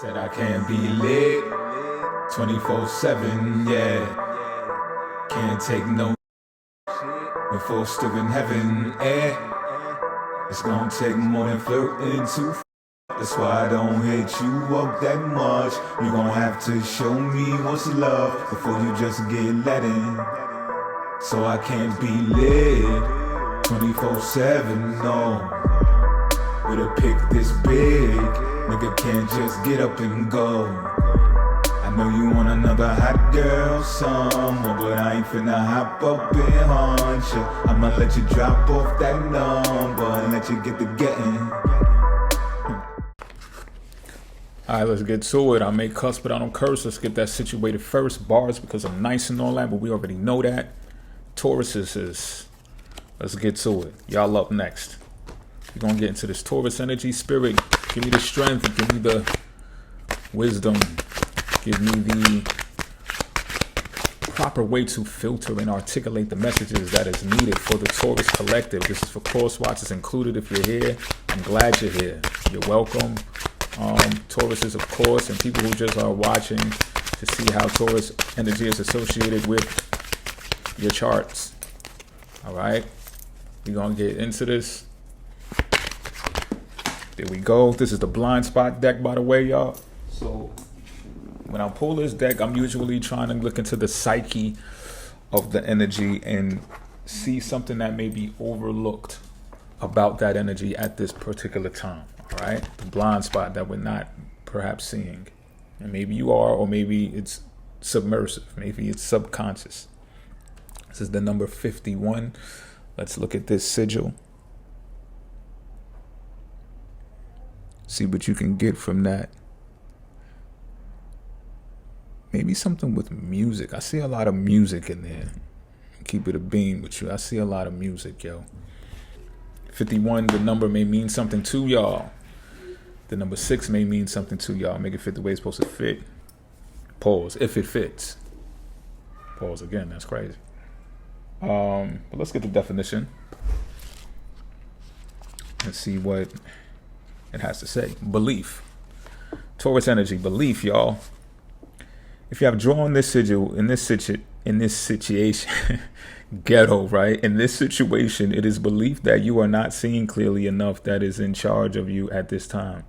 Said I can't be lit 24/7, yeah. Can't take no before still in heaven, eh? It's gonna take more than flirting to that's why I don't hit you up that much. You gon' have to show me what's love before you just get let in. So I can't be lit 24/7, no. With a pick this big, nigga can't just get up and go. I know you want another hot girl summer, but I ain't finna hop up and hunt ya. I'ma let you drop off that number and let you get the getting. Alright, let's get to it. I may cuss, but I don't curse. Let's get that situated first. Bars because I'm nice and all that, but we already know that. Taurus is. Let's get to it. Y'all up next. We're going to get into this Taurus energy. Spirit, give me the strength. Give me the wisdom. Give me the proper way to filter and articulate the messages that is needed for the Taurus collective. This is for course watchers included. If you're here, I'm glad you're here. You're welcome. Tauruses, of course, and people who just are watching to see how Taurus energy is associated with your charts. All right, we're gonna get into this. There we go. This is the blind spot deck, by the way, y'all. So when I pull this deck, I'm usually trying to look into the psyche of the energy and see something that may be overlooked about that energy at this particular time. All right, the blind spot that we're not perhaps seeing, and maybe you are, or maybe it's submersive, maybe it's subconscious. This is the number 51. Let's look at this sigil. See what you can get from that. Maybe something with music. I see a lot of music in there. Keep it a beam with you. I see a lot of music, yo. 51, the number may mean something to y'all. The number 6 may mean something to y'all. Make it fit the way it's supposed to fit. Pause. If it fits. Pause again. That's crazy. But let's get the definition. Let's see what it has to say. Belief. Taurus energy. Belief, y'all. If you have drawn this sigil in this situation, ghetto, right? In this situation, it is belief that you are not seeing clearly enough that is in charge of you at this time.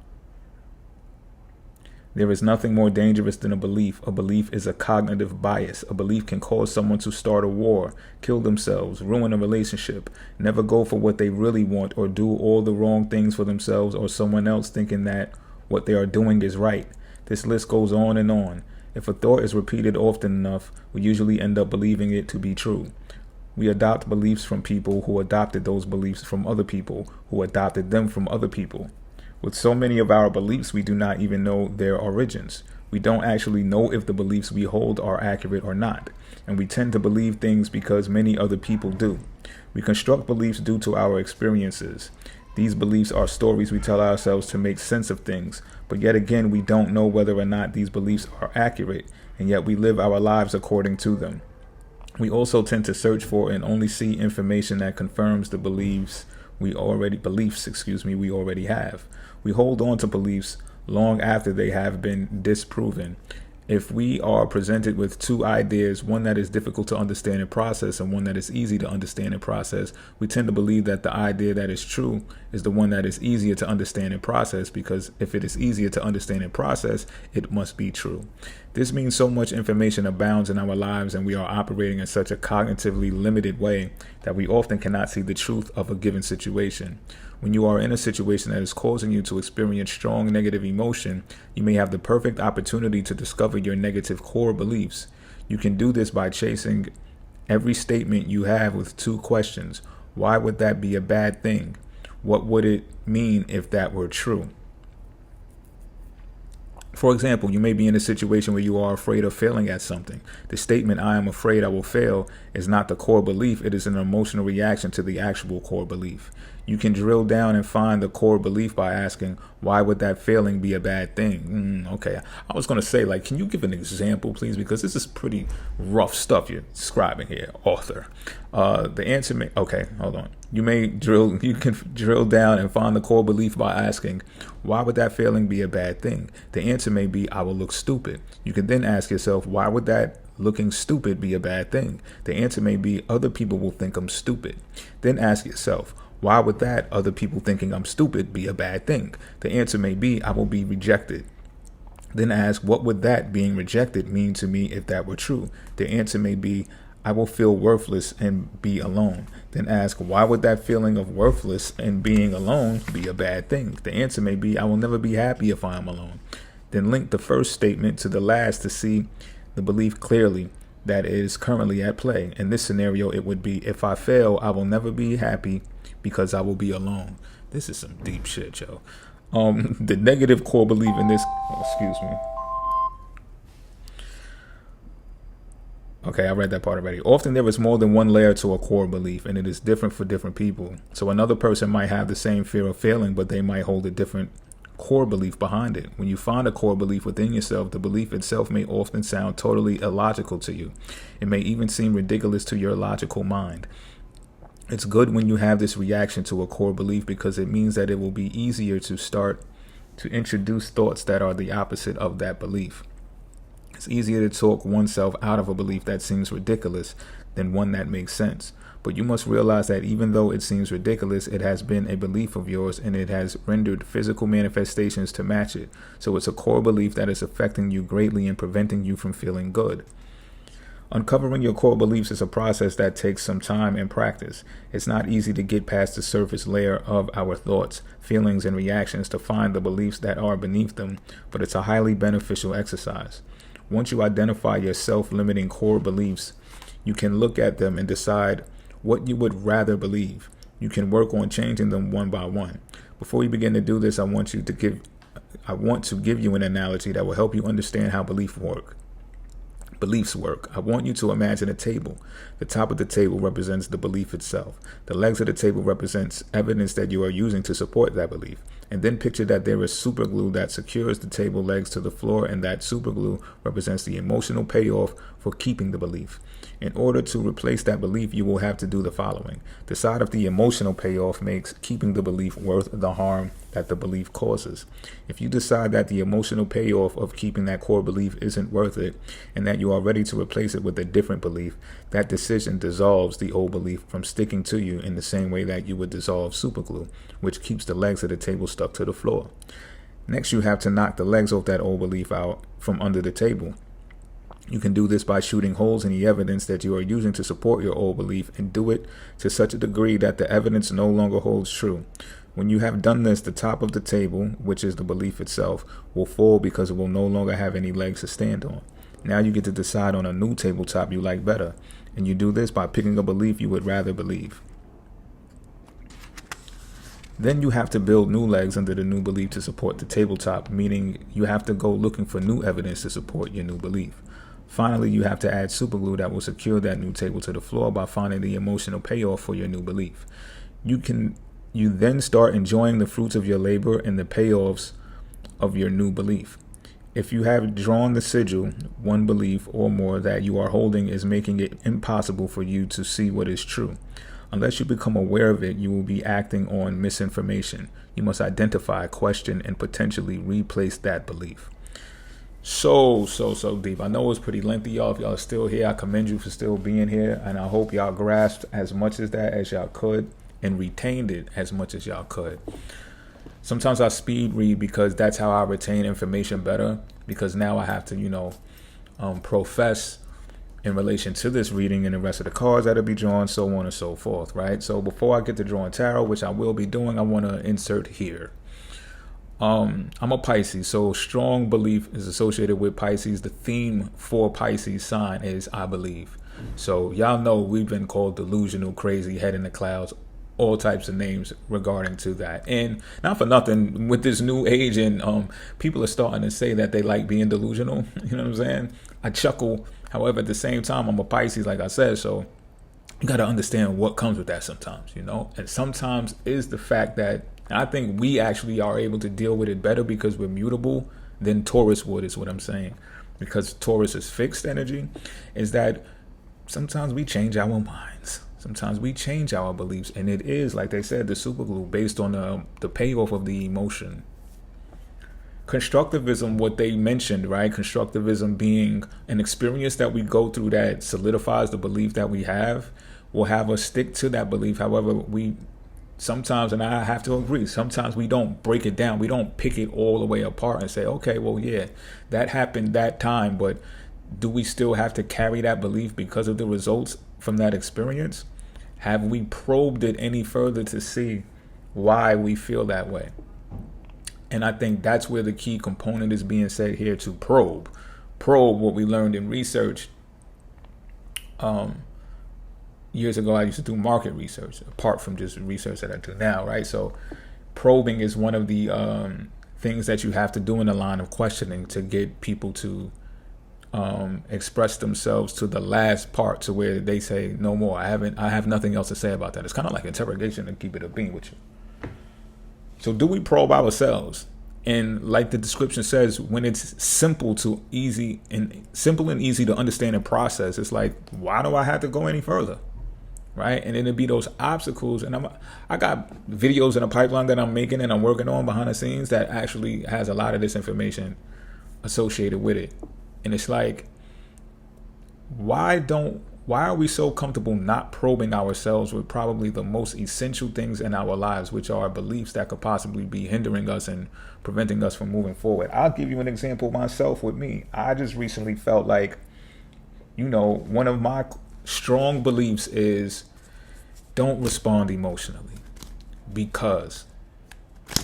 There is nothing more dangerous than a belief. A belief is a cognitive bias. A belief can cause someone to start a war, kill themselves, ruin a relationship, never go for what they really want, or do all the wrong things for themselves or someone else thinking that what they are doing is right. This list goes on and on. If a thought is repeated often enough, we usually end up believing it to be true. We adopt beliefs from people who adopted those beliefs from other people who adopted them from other people. With so many of our beliefs, we do not even know their origins. We don't actually know if the beliefs we hold are accurate or not. And we tend to believe things because many other people do. We construct beliefs due to our experiences. These beliefs are stories we tell ourselves to make sense of things. But yet again, we don't know whether or not these beliefs are accurate, and yet we live our lives according to them. We also tend to search for and only see information that confirms the beliefs we already have. We hold on to beliefs long after they have been disproven. If we are presented with two ideas, one that is difficult to understand and process and one that is easy to understand and process, we tend to believe that the idea that is true is the one that is easier to understand and process, because if it is easier to understand and process, it must be true. This means so much information abounds in our lives and we are operating in such a cognitively limited way that we often cannot see the truth of a given situation. When you are in a situation that is causing you to experience strong negative emotion, you may have the perfect opportunity to discover your negative core beliefs. You can do this by chasing every statement you have with two questions. Why would that be a bad thing? What would it mean if that were true? For example, you may be in a situation where you are afraid of failing at something. The statement, I am afraid I will fail, is not the core belief. It is an emotional reaction to the actual core belief. You can drill down and find the core belief by asking, why would that failing be a bad thing? Okay, I was going to say, like, can you give an example, please? Because this is pretty rough stuff you're describing here, author. The answer may, okay, hold on. You can drill down and find the core belief by asking, why would that failing be a bad thing? The answer may be, I will look stupid. You can then ask yourself, why would that looking stupid be a bad thing? The answer may be, other people will think I'm stupid. Then ask yourself, why would that other people thinking I'm stupid be a bad thing? The answer may be, I will be rejected. Then ask, what would that being rejected mean to me if that were true? The answer may be, I will feel worthless and be alone. Then ask, why would that feeling of worthless and being alone be a bad thing? The answer may be, I will never be happy if I am alone. Then link the first statement to the last to see the belief clearly that is currently at play. In this scenario, it would be, if I fail, I will never be happy because I will be alone. This is some deep shit, yo. The negative core belief in this, excuse me. Okay, I read that part already. Often there is more than one layer to a core belief, and it is different for different people. So another person might have the same fear of failing, but they might hold a different core belief behind it. When you find a core belief within yourself, the belief itself may often sound totally illogical to you. It may even seem ridiculous to your logical mind. It's good when you have this reaction to a core belief because it means that it will be easier to start to introduce thoughts that are the opposite of that belief. It's easier to talk oneself out of a belief that seems ridiculous than one that makes sense. But you must realize that even though it seems ridiculous, it has been a belief of yours and it has rendered physical manifestations to match it. So it's a core belief that is affecting you greatly and preventing you from feeling good. Uncovering your core beliefs is a process that takes some time and practice. It's not easy to get past the surface layer of our thoughts, feelings, and reactions to find the beliefs that are beneath them, but it's a highly beneficial exercise. Once you identify your self-limiting core beliefs, you can look at them and decide what you would rather believe. You can work on changing them one by one. Before you begin to do this, I want to give you an analogy that will help you understand how beliefs work. I want you to imagine a table. The top of the table represents the belief itself. The legs of the table represents evidence that you are using to support that belief. And then picture that there is super glue that secures the table legs to the floor, and that super glue represents the emotional payoff for keeping the belief. In order to replace that belief, you will have to do the following. Decide if the emotional payoff makes keeping the belief worth the harm that the belief causes. If you decide that the emotional payoff of keeping that core belief isn't worth it, and that you are ready to replace it with a different belief, that decision dissolves the old belief from sticking to you in the same way that you would dissolve superglue, which keeps the legs of the table stuck to the floor. Next, you have to knock the legs off that old belief out from under the table. You can do this by shooting holes in the evidence that you are using to support your old belief, and do it to such a degree that the evidence no longer holds true. When you have done this, the top of the table, which is the belief itself, will fall because it will no longer have any legs to stand on. Now you get to decide on a new tabletop you like better, and you do this by picking a belief you would rather believe. Then you have to build new legs under the new belief to support the tabletop, meaning you have to go looking for new evidence to support your new belief. Finally, you have to add superglue that will secure that new table to the floor by finding the emotional payoff for your new belief. You then start enjoying the fruits of your labor and the payoffs of your new belief. If you have drawn the sigil, one belief or more that you are holding is making it impossible for you to see what is true. Unless you become aware of it, you will be acting on misinformation. You must identify, question, and potentially replace that belief. So deep. I know it's pretty lengthy, y'all. If y'all are still here, I commend you for still being here, and I hope y'all grasped as much as that as y'all could and retained it as much as y'all could. Sometimes I speed read because that's how I retain information better, because now I have to, profess in relation to this reading and the rest of the cards that'll be drawn, so on and so forth, right? So before I get to drawing tarot, which I will be doing, I want to insert here. I'm a Pisces, so strong belief is associated with Pisces. The theme for Pisces sign is I believe. So y'all know we've been called delusional, crazy, head in the clouds, all types of names regarding to that. And not for nothing, with this new age, and people are starting to say that they like being delusional. You know what I'm saying? I chuckle. However, at the same time, I'm a Pisces, like I said, so you got to understand what comes with that sometimes, you know? And sometimes is the fact that, and I think we actually are able to deal with it better because we're mutable than Taurus would, is what I'm saying. Because Taurus is fixed energy, is that sometimes we change our minds. Sometimes we change our beliefs. And it is, like they said, the super glue based on the payoff of the emotion. Constructivism, what they mentioned, right? Constructivism being an experience that we go through that solidifies the belief that we have, will have us stick to that belief. However, we sometimes, and I have to agree, sometimes we don't break it down. We don't pick it all the way apart and say, okay, well, yeah, that happened that time, but do we still have to carry that belief because of the results from that experience? Have we probed it any further to see why we feel that way? And I think that's where the key component is being said here, to probe. Probe what we learned in research. Years ago, I used to do market research, apart from just research that I do now, right? So probing is one of the things that you have to do in the line of questioning to get people to express themselves to the last part, to where they say, no more, I have nothing else to say about that. It's kind of like interrogation, to keep it a bean with you. So do we probe ourselves? And like the description says, when it's simple and easy to understand and process, it's like, why do I have to go any further? Right? And then it'd be those obstacles. And I got videos in a pipeline that I'm making and I'm working on behind the scenes that actually has a lot of this information associated with it. And it's like, why are we so comfortable not probing ourselves with probably the most essential things in our lives, which are beliefs that could possibly be hindering us and preventing us from moving forward? I'll give you an example myself with me. I just recently felt like, one of my strong beliefs is don't respond emotionally, because,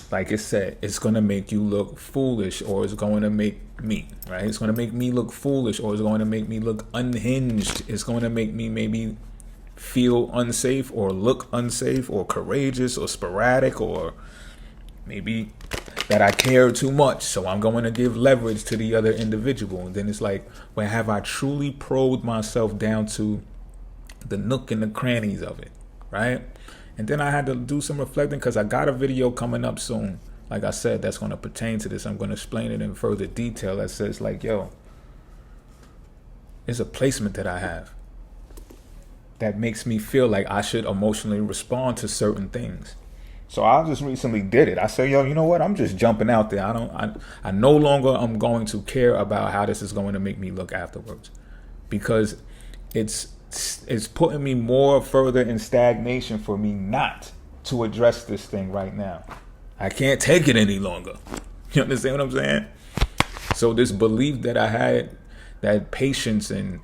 like it said, it's going to make you look foolish, or it's going to make me, right? It's going to make me look foolish, or it's going to make me look unhinged. It's going to make me maybe feel unsafe, or look unsafe, or courageous, or sporadic, or maybe that I care too much. So I'm going to give leverage to the other individual. And then it's like, well, have I truly probed myself down to the nook and the crannies of it, right? And then I had to do some reflecting, because I got a video coming up soon, like I said, that's going to pertain to this. I'm going to explain it in further detail. That says like, it's a placement that I have that makes me feel like I should emotionally respond to certain things. So I just recently did it. I said, you know what? I'm just jumping out there. I no longer am going to care about how this is going to make me look afterwards, because it's putting me more further in stagnation for me not to address this thing right now. I can't take it any longer. You understand what I'm saying? So this belief that I had, that patience and,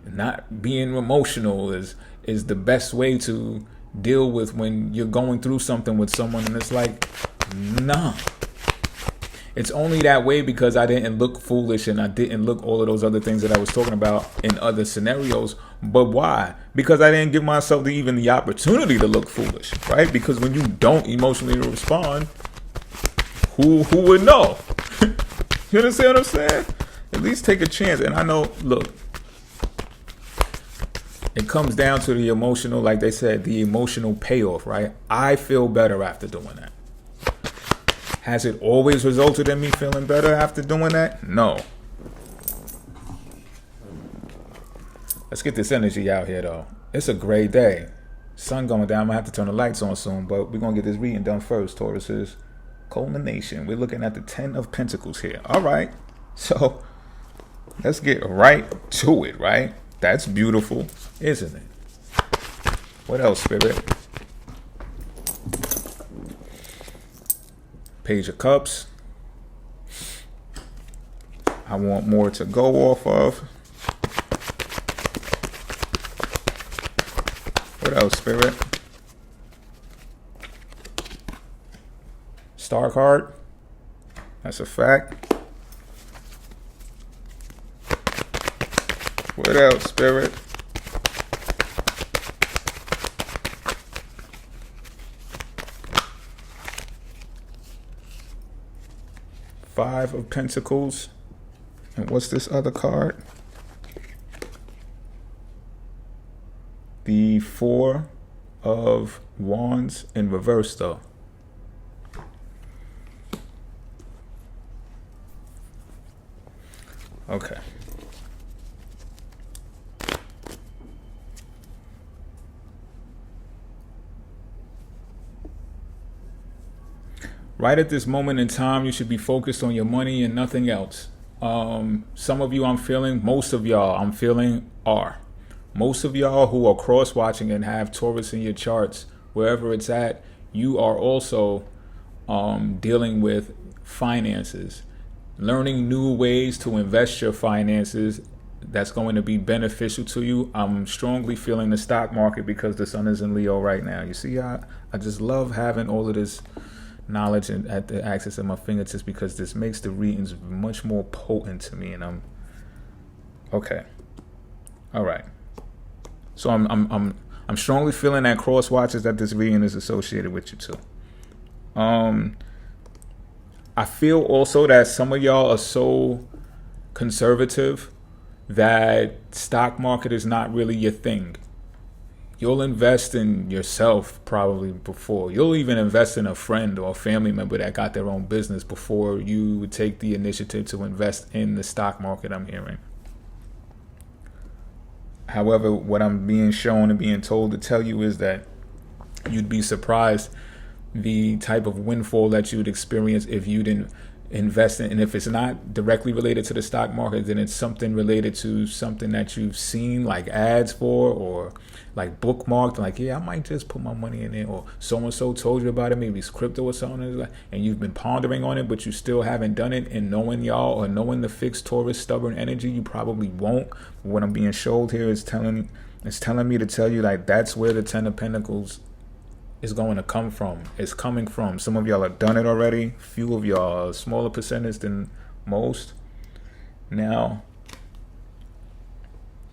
not being emotional is the best way to deal with when you're going through something with someone. And it's like, nah. It's only that way because I didn't look foolish and I didn't look all of those other things that I was talking about in other scenarios. But why? Because I didn't give myself even the opportunity to look foolish, right? Because when you don't emotionally respond, who would know? You understand what I'm saying? At least take a chance. And I know, look, it comes down to the emotional, like they said, the emotional payoff, right? I feel better after doing that. Has it always resulted in me feeling better after doing that? No. Let's get this energy out here, though. It's a great day. Sun going down. I'm going to have to turn the lights on soon, but we're going to get this reading done first. Taurus's culmination. We're looking at the 10 of Pentacles here. All right. So let's get right to it, right? That's beautiful, isn't it? What else, Spirit? Page of Cups. I want more to go off of. What else, Spirit? Star card. That's a fact. What else, Spirit? Five of Pentacles. And what's this other card? the Four of Wands in reverse, though. Okay. Right at this moment in time, you should be focused on your money and nothing else. Some of you most of y'all I'm feeling are. Most of y'all who are cross-watching and have Taurus in your charts, wherever it's at, you are also dealing with finances. Learning new ways to invest your finances that's going to be beneficial to you. I'm strongly feeling the stock market because the sun is in Leo right now. You see, I just love having all of this knowledge and at the access at my fingertips, because this makes the readings much more potent to me. And I'm okay. All right. So I'm strongly feeling that cross watches that this reading is associated with you too. I feel also that some of y'all are so conservative that stock market is not really your thing. You'll invest in yourself probably before. You'll even invest in a friend or a family member that got their own business before you would take the initiative to invest in the stock market, I'm hearing. However, what I'm being shown and being told to tell you is that you'd be surprised the type of windfall that you'd experience if you didn't invest in. And if it's not directly related to the stock market, then it's something related to something that you've seen like ads for, or like bookmarked, like, yeah, I might just put my money in there, or so-and-so told you about it, maybe it's crypto or something, and you've been pondering on it, but you still haven't done it. And knowing y'all, or knowing the fixed Taurus stubborn energy, you probably won't. What I'm being showed here is telling me to tell you, like, that's where the Ten of Pentacles is going to come from. It's coming from. Some of y'all have done it already. Few of y'all, a smaller percentage than most. Now,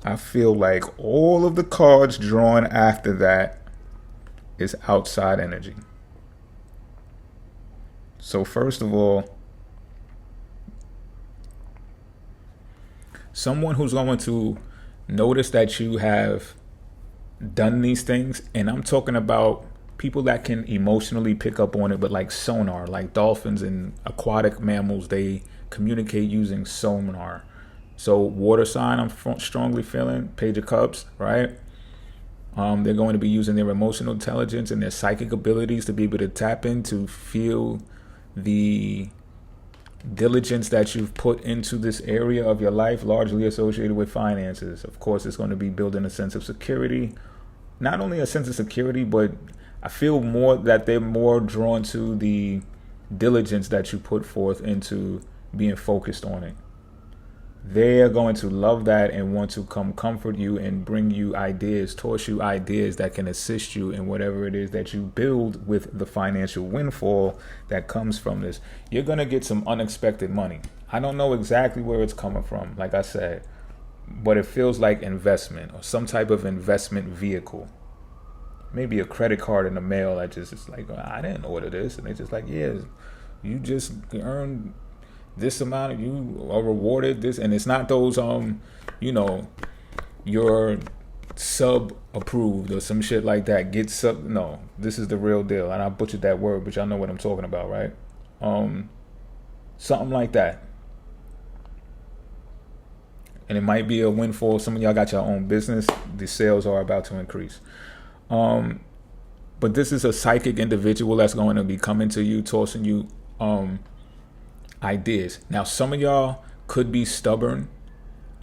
I feel like all of the cards drawn after that is outside energy. So first of all, someone who's going to notice that you have done these things, and I'm talking about people that can emotionally pick up on it, but like sonar, like dolphins and aquatic mammals, they communicate using sonar. So water sign, I'm strongly feeling, Page of Cups, right? They're going to be using their emotional intelligence and their psychic abilities to be able to tap in, to feel the diligence that you've put into this area of your life, largely associated with finances. Of course, it's going to be building a sense of security. Not only a sense of security, but I feel more that they're more drawn to the diligence that you put forth into being focused on it. They're going to love that and want to come comfort you and bring you ideas, toss you ideas that can assist you in whatever it is that you build with the financial windfall that comes from this. You're going to get some unexpected money. I don't know exactly where it's coming from, like I said, but it feels like investment or some type of investment vehicle. Maybe a credit card in the mail that just is like, I didn't order this. And they just like, yeah, you just earned this amount, you are rewarded this. And it's not those, you're sub approved or some shit like that. No, this is the real deal. And I butchered that word, but y'all know what I'm talking about, right? Something like that. And it might be a windfall. Some of y'all got your own business. The sales are about to increase. But this is a psychic individual that's going to be coming to you, tossing you ideas. Now, some of y'all could be stubborn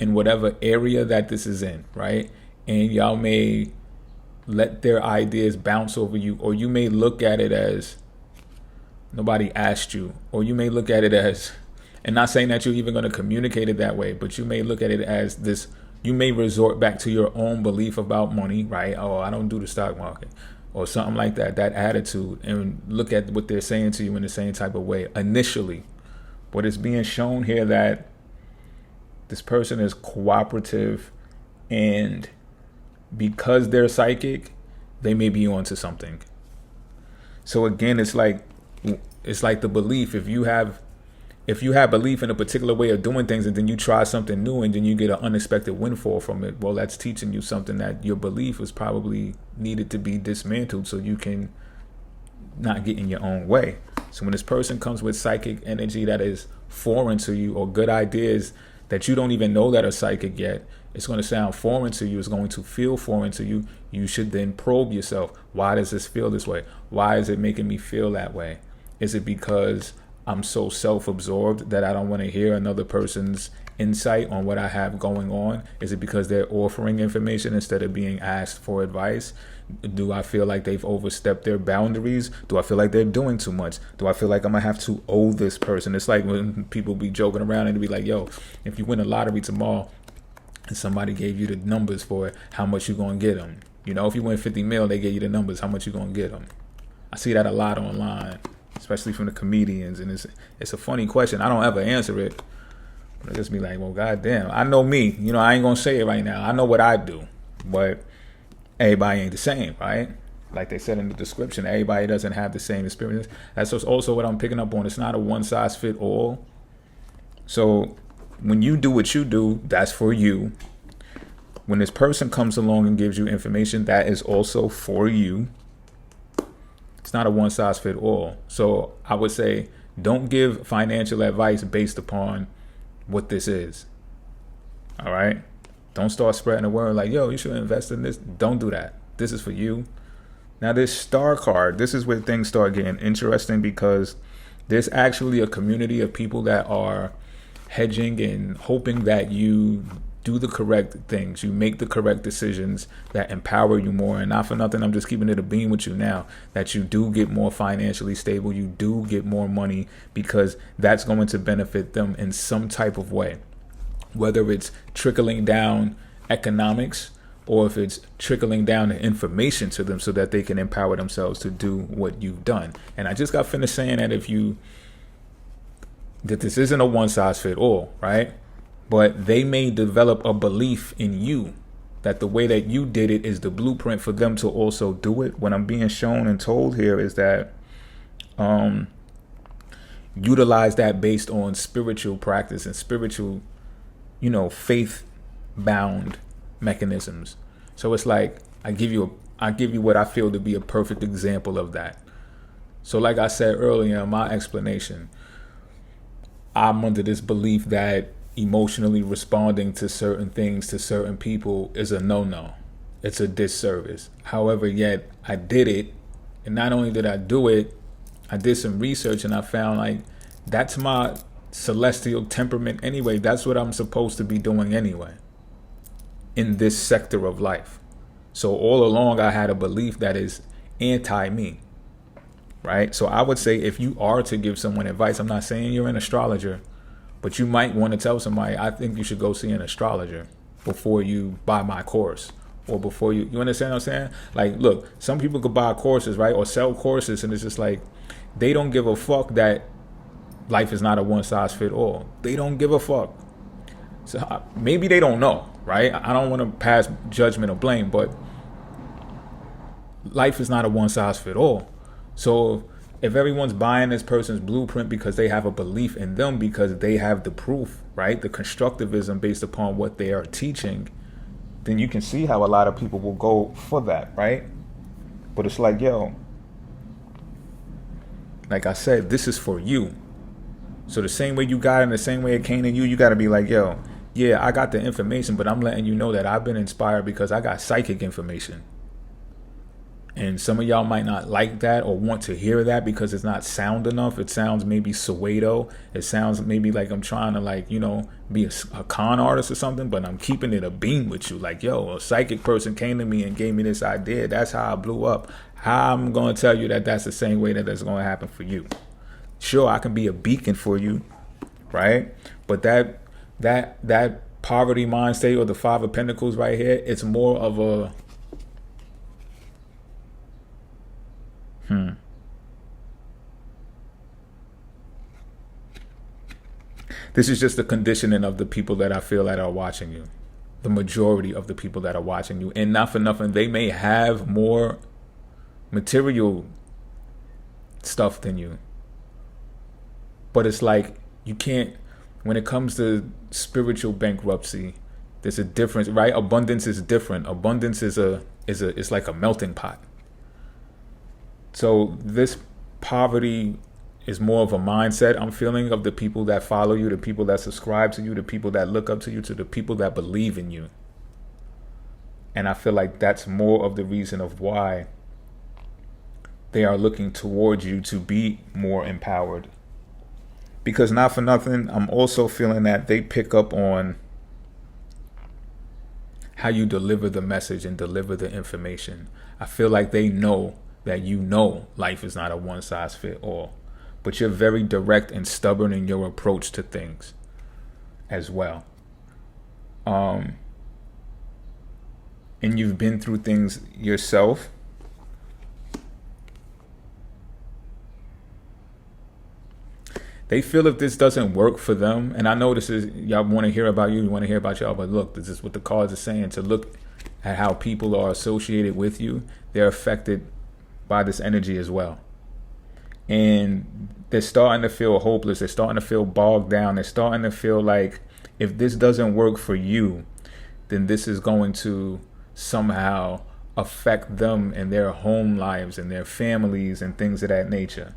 in whatever area that this is in, right? And y'all may let their ideas bounce over you, or you may look at it as nobody asked you, or you may look at it as, and not saying that you're even going to communicate it that way, but you may look at it as this. You may resort back to your own belief about money, right? Oh, I don't do the stock market or something like that, that attitude, and look at what they're saying to you in the same type of way initially. But it's being shown here that this person is cooperative, and because they're psychic, they may be onto something. So again, it's like the belief, if you have if you have belief in a particular way of doing things and then you try something new and then you get an unexpected windfall from it, well, that's teaching you something that your belief was probably needed to be dismantled so you can not get in your own way. So when this person comes with psychic energy that is foreign to you, or good ideas that you don't even know that are psychic yet, it's going to sound foreign to you, it's going to feel foreign to you. You should then probe yourself. Why does this feel this way? Why is it making me feel that way? Is it because I'm so self-absorbed that I don't want to hear another person's insight on what I have going on? Is it because they're offering information instead of being asked for advice? Do I feel like they've overstepped their boundaries? Do I feel like they're doing too much? Do I feel like I'm gonna have to owe this person? It's like when people be joking around and be like, yo, if you win a lottery tomorrow and somebody gave you the numbers for it, how much you gonna get them? You know, if you win 50 mil, they gave you the numbers, how much you gonna get them? I see that a lot online, especially from the comedians, and it's a funny question. I don't ever answer it, but I just be like, well, goddamn, I know me. You know, I ain't gonna say it right now. I know what I do, but everybody ain't the same, right? Like they said in the description, everybody doesn't have the same experience. That's also what I'm picking up on. It's not a one size fit all. So when you do what you do, that's for you. When this person comes along and gives you information, that is also for you. It's not a one size fit all. So I would say don't give financial advice based upon what this is. All right? Don't start spreading the word like, yo, you should invest in this. Don't do that. This is for you. Now, this star card, this is where things start getting interesting, because there's actually a community of people that are hedging and hoping that you do the correct things. You make the correct decisions that empower you more. And not for nothing, I'm just keeping it a beam with you now, that you do get more financially stable. You do get more money, because that's going to benefit them in some type of way. Whether it's trickling down economics or if it's trickling down the information to them so that they can empower themselves to do what you've done. And I just got finished saying that that this isn't a one size fit all, right? But they may develop a belief in you that the way that you did it is the blueprint for them to also do it. What I'm being shown and told here is that utilize that based on spiritual practice and spiritual, faith-bound mechanisms. So it's like I give you what I feel to be a perfect example of that. So like I said earlier in my explanation, I'm under this belief that emotionally responding to certain things, to certain people, is a no-no. It's a disservice. However, yet I did it, and not only did I do it, I did some research and I found like that's my celestial temperament anyway. That's what I'm supposed to be doing anyway in this sector of life. So all along I had a belief that is anti-me, right? So I would say if you are to give someone advice, I'm not saying you're an astrologer, but you might want to tell somebody, I think you should go see an astrologer before you buy my course, or before you understand what I'm saying? Like, look, some people could buy courses, right? Or sell courses, and it's just like, they don't give a fuck that life is not a one size fit all. They don't give a fuck. So maybe they don't know, right? I don't want to pass judgment or blame, but life is not a one size fit all. So if everyone's buying this person's blueprint because they have a belief in them, because they have the proof, right? The constructivism based upon what they are teaching, then you can see how a lot of people will go for that, right? But it's like, yo, like I said, this is for you. So the same way you got it, and the same way it came to you, you got to be like, yo, yeah, I got the information, but I'm letting you know that I've been inspired because I got psychic information. And some of y'all might not like that or want to hear that because it's not sound enough. It sounds maybe pseudo. It sounds maybe like I'm trying to be a con artist or something, but I'm keeping it a beam with you. Like, yo, a psychic person came to me and gave me this idea. That's how I blew up. How I'm going to tell you that that's the same way that that's going to happen for you. Sure, I can be a beacon for you, right? But that poverty mind state, or the Five of Pentacles right here, it's more of a This is just the conditioning of the people that I feel that are watching you. The majority of the people that are watching you. And not for nothing, they may have more material stuff than you. But it's like You can't, when it comes to spiritual bankruptcy, there's a difference, right? Abundance is different. Abundance is like a melting pot. So this poverty is more of a mindset I'm feeling of the people that follow you, the people that subscribe to you, the people that look up to you, to the people that believe in you. And I feel like that's more of the reason of why they are looking towards you to be more empowered. Because not for nothing, I'm also feeling that they pick up on how you deliver the message and deliver the information. I feel like they know that life is not a one size fit all, but you're very direct and stubborn in your approach to things as well. And you've been through things yourself. They feel if this doesn't work for them, and I know this is, y'all want to hear about you want to hear about y'all, but look, this is what the cards are saying, to look at how people are associated with you. They're affected by this energy as well. And they're starting to feel hopeless. They're starting to feel bogged down. They're starting to feel like if this doesn't work for you, then this is going to somehow affect them and their home lives and their families and things of that nature.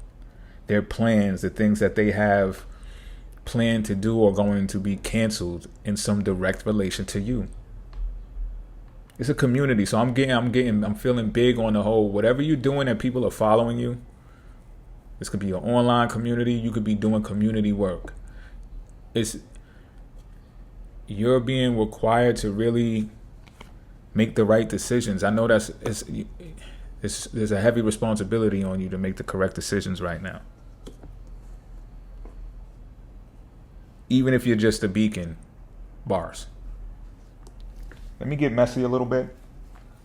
Their plans, the things that they have planned to do are going to be canceled in some direct relation to you. It's a community, so I'm feeling big on the whole. Whatever you're doing and people are following you, this could be an online community. You could be doing community work. You're being required to really make the right decisions. I know there's a heavy responsibility on you to make the correct decisions right now. Even if you're just a beacon, bars. Let me get messy a little bit.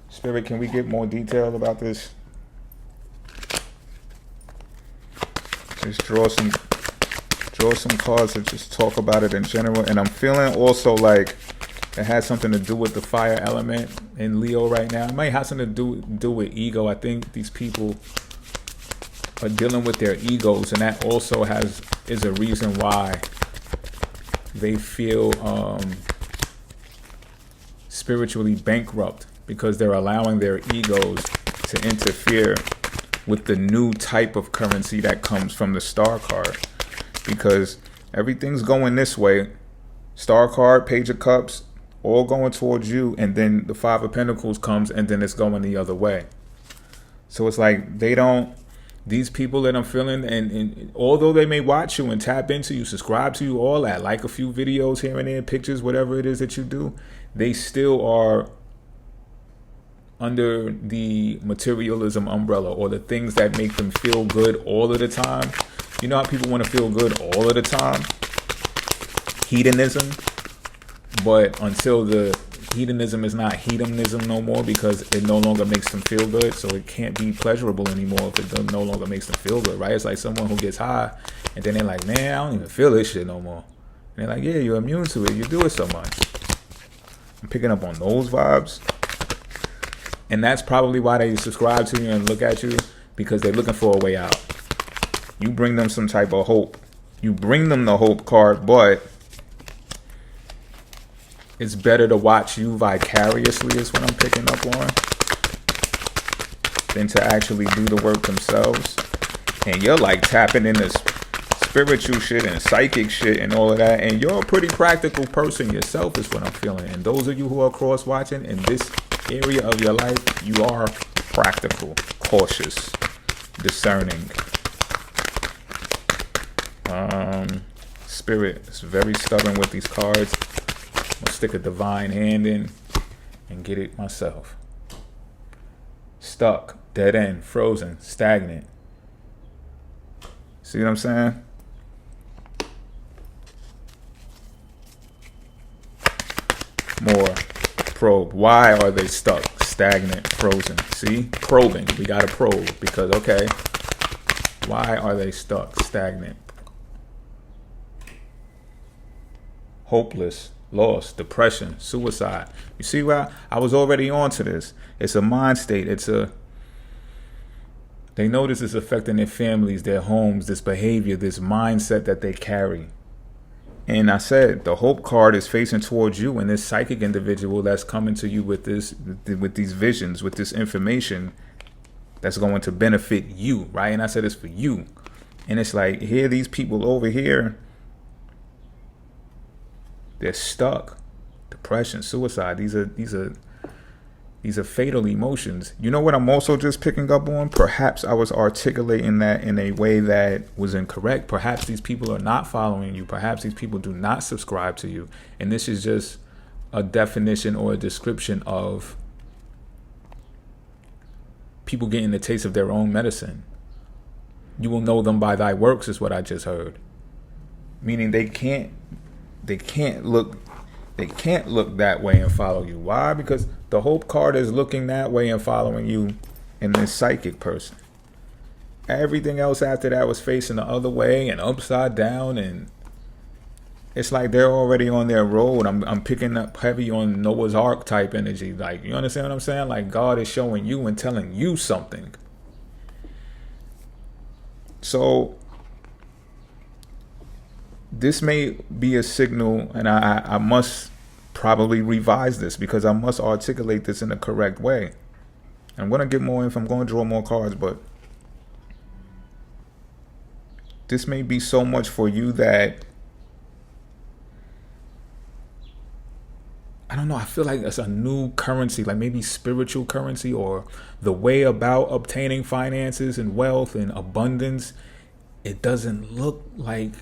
Spirit, can we get more detail about this? Just draw some cards and just talk about it in general. And I'm feeling also like it has something to do with the fire element in Leo right now. It might have something to do with ego. I think these people are dealing with their egos, and that also is a reason why they feel spiritually bankrupt, because they're allowing their egos to interfere with the new type of currency that comes from the star card, because everything's going this way. Star card, Page of Cups, all going towards you, and then the Five of Pentacles comes, and then it's going the other way. So it's like these people that I'm feeling, and although they may watch you and tap into you, subscribe to you, all that, like a few videos here and there, pictures, whatever it is that you do, they still are under the materialism umbrella, or the things that make them feel good all of the time. You know how people want to feel good all of the time? Hedonism. But until the hedonism is not hedonism no more, because it no longer makes them feel good, so it can't be pleasurable anymore if it no longer makes them feel good, right? It's like someone who gets high and then they're like, man, I don't even feel this shit no more. And they're like, yeah, you're immune to it. You do it so much. I'm picking up on those vibes. And that's probably why they subscribe to you and look at you, because they're looking for a way out. You bring them some type of hope. You bring them the hope card, but it's better to watch you vicariously, is what I'm picking up on, than to actually do the work themselves. And you're like tapping into spiritual shit and psychic shit and all of that. And you're a pretty practical person yourself, is what I'm feeling. And those of you who are cross-watching in this area of your life, you are practical, cautious, discerning. Spirit is very stubborn with these cards. I'm gonna stick a divine hand in and get it myself. Stuck, dead end, frozen, stagnant. See what I'm saying? More. Probe. Why are they stuck, stagnant, frozen? See? Probing. We gotta probe, because, okay, why are they stuck, stagnant, hopeless, lost, depression, suicide? You see why I was already on to this? It's a mind state. They know this is affecting their families, their homes, this behavior, this mindset that they carry. And I said the hope card is facing towards you, and this psychic individual that's coming to you with these visions, with this information that's going to benefit you, right? And I said it's for you. And it's like, here, these people over here, they're stuck. Depression, suicide. These are fatal emotions. You know what I'm also just picking up on? Perhaps I was articulating that in a way that was incorrect. Perhaps these people are not following you. Perhaps these people do not subscribe to you. And this is just a definition or a description of people getting the taste of their own medicine. You will know them by thy works is what I just heard. Meaning they can't look that way and follow you. Why? Because the hope card is looking that way and following you in this psychic person. Everything else after that was facing the other way and upside down, and it's like they're already on their road. I'm picking up heavy on Noah's Ark type energy. Like, you understand what I'm saying? Like, God is showing you and telling you something. So this may be a signal, and I must probably revise this because I must articulate this in the correct way. I'm going to get more info. I'm going to draw more cards, but this may be so much for you that, I don't know, I feel like it's a new currency, like maybe spiritual currency, or the way about obtaining finances and wealth and abundance. It doesn't look like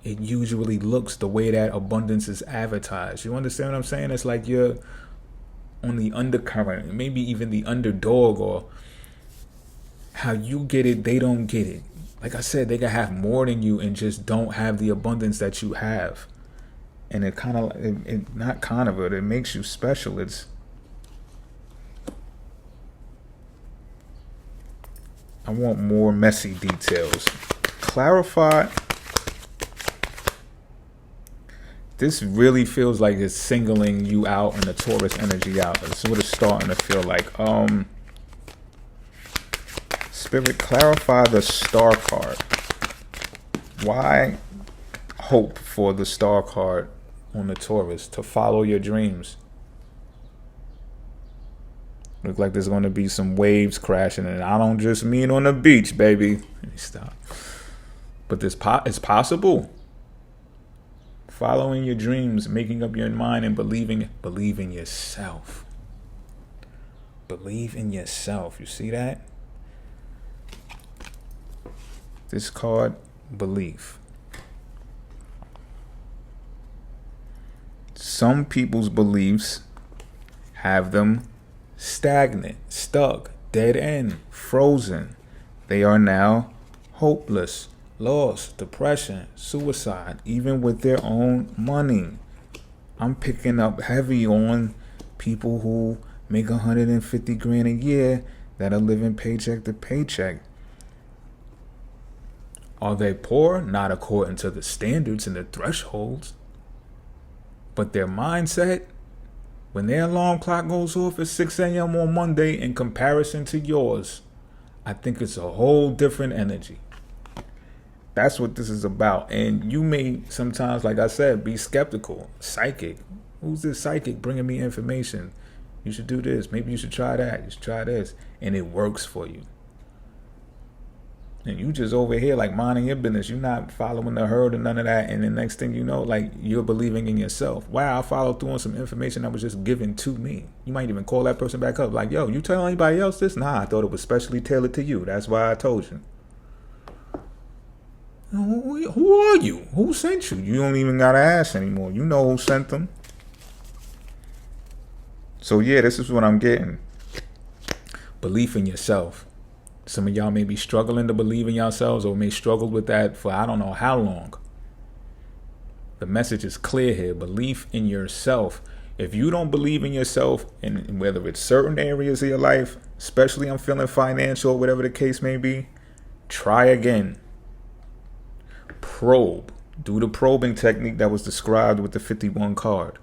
it usually looks the way that abundance is advertised. You understand what I'm saying? It's like you're on the undercurrent, maybe even the underdog, or how you get it, they don't get it. Like I said, they can have more than you and just don't have the abundance that you have. And it kind of, it makes you special. I want more messy details. Clarify. This really feels like it's singling you out and the Taurus energy out. This is what it's starting to feel like. Spirit, clarify the star card. Why hope for the star card on the Taurus? To follow your dreams. Look like there's going to be some waves crashing, and I don't just mean on the beach, baby. Let me stop. But it's possible. Following your dreams, making up your mind, and believe in yourself. Believe in yourself. You see that? This card, belief. Some people's beliefs have them stagnant, stuck, dead end, frozen. They are now hopeless, lost, depression, suicide, even with their own money. I'm picking up heavy on people who make 150 grand a year that are living paycheck to paycheck. Are they poor? Not according to the standards and the thresholds. But their mindset, when their alarm clock goes off at 6 a.m. on Monday in comparison to yours, I think it's a whole different energy. That's what this is about. And you may sometimes, like I said, be skeptical. Psychic. Who's this psychic bringing me information? You should do this. Maybe you should try that. You should try this. And it works for you. And you just over here like minding your business. You're not following the herd or none of that. And the next thing you know, like, you're believing in yourself. Wow, I followed through on some information that was just given to me. You might even call that person back up like, yo, you tell anybody else this? Nah, I thought it was specially tailored to you. That's why I told you. Who are you? Who sent you? You don't even gotta ask anymore. You know who sent them. So yeah, this is what I'm getting. Belief in yourself. Some of y'all may be struggling to believe in yourselves, or may struggle with that for I don't know how long. The message is clear here. Belief in yourself. If you don't believe in yourself, and whether it's certain areas of your life, especially I'm feeling financial, whatever the case may be, try again. Probe. Do the probing technique that was described with the 51 card.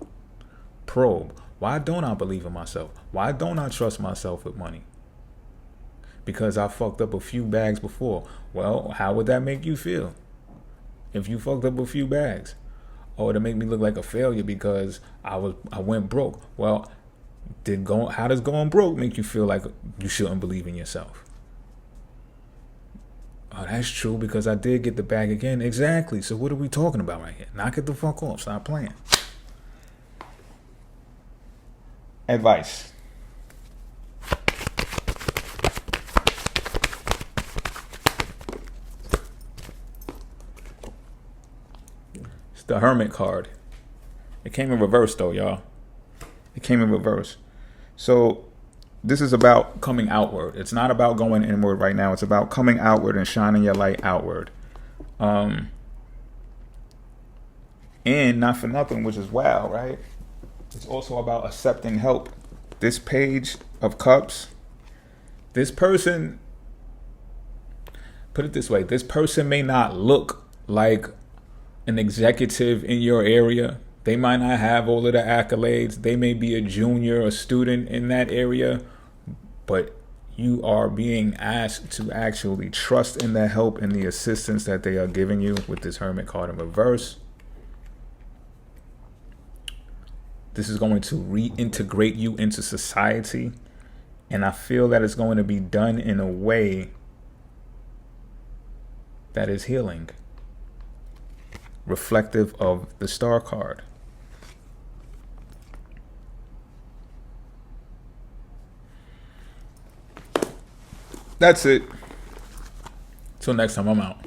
Probe. Why don't I believe in myself? Why don't I trust myself with money? Because I fucked up a few bags before. Well, how would that make you feel? if you fucked up a few bags. Or to make me look like a failure because I went broke. Well, how does going broke make you feel like you shouldn't believe in yourself? Oh, that's true because I did get the bag again. Exactly. So what are we talking about right here? Knock it the fuck off. Stop playing. Advice. It's the Hermit card. It came in reverse though, y'all. It came in reverse. So this is about coming outward. It's not about going inward right now. It's about coming outward and shining your light outward. And not for nothing, which is wow, right? It's also about accepting help. This Page of Cups, this person, put it this way, this person may not look like an executive in your area. They might not have all of the accolades. They may be a junior, a student in that area, but you are being asked to actually trust in the help and the assistance that they are giving you with this Hermit card in reverse. This is going to reintegrate you into society, and I feel that it's going to be done in a way that is healing, reflective of the Star card. That's it. Till next time, I'm out.